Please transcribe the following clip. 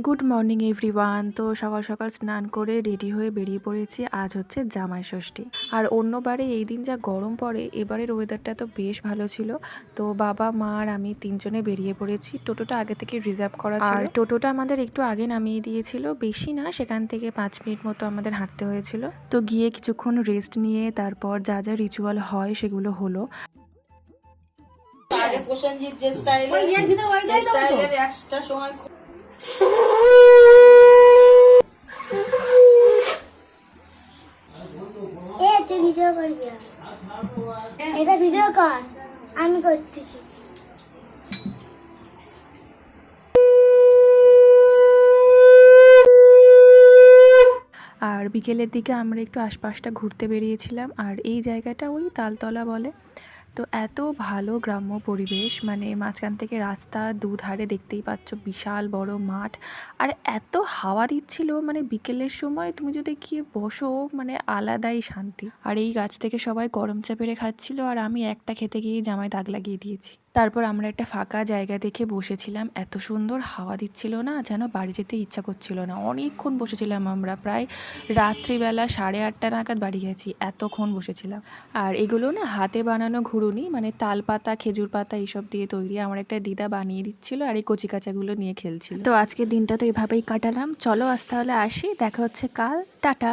Good morning everyone. তো সকাল সকাল স্নান করে রেডি হয়ে বেরিয়ে পড়েছি। আজ হচ্ছে জামাই ষষ্ঠী। আর অন্যবারে এই দিন যা গরম পড়ে, এবারের ওয়েদারটা তো বেশ ভালো ছিল। তো বাবা, মা আর আমি তিনজনে বেরিয়ে পড়েছি। টোটোটা আগে থেকে রিজার্ভ করা ছিল। আর টোটোটা আমাদের একটু আগে নামিয়ে দিয়েছিল, বেশি না, সেখান থেকে 5 মিনিট মতো আমাদের হাঁটতে হয়েছিল। তো গিয়ে কিছুক্ষণ রেস্ট নিয়ে তারপর যা যা রিচুয়াল হয় সেগুলো হলো। আগে প্রসেনজিৎ যে স্টাইলের একটা সময় তুই ভিডিও করবি না। এটা ভিডিও কর, আমি করতেছি। আর বিকেলের দিকে আমরা একটু আশপাশটা ঘুরতে বেরিয়েছিলাম। আর এই জায়গাটা ওই তালতলা বলে। তো এত ভালো গ্রাম্য পরিবেশ, মানে মাঝখান থেকে রাস্তা, দুধারে দেখতেই পাচ্ছ বিশাল বড় মাঠ। আর এত হাওয়া দিচ্ছিল, মানে বিকেলের সময় তুমি যদি গিয়ে বসো, মানে আলাদাই শান্তি। আর এই গাছ থেকে সবাই গরম চা পেড়ে খাচ্ছিল, আর আমি একটা খেতে গিয়ে জামায় দাগ লাগিয়ে দিয়েছি। তারপর আমরা একটা ফাঁকা জায়গা দেখে বসেছিলাম। এত সুন্দর হাওয়া দিচ্ছিল না, যেন বাড়ি যেতে ইচ্ছা করছিল না। অনেকক্ষণ বসেছিলাম আমরা, প্রায় রাত্রিবেলা 8:30 নাগাদ বাড়ি গেছি, এতক্ষণ বসেছিলাম। আর এগুলো না হাতে বানানো ঘুরুনি, মানে তাল পাতা, খেজুর পাতা এইসব দিয়ে তৈরি। আমার একটা দিদা বানিয়ে দিচ্ছিল, আর এই কচি কাচাগুলো নিয়ে খেলছিল। তো আজকের দিনটা তো এভাবেই কাটালাম। চলো আজ তাহলে আসি, দেখা হচ্ছে কাল। টাটা।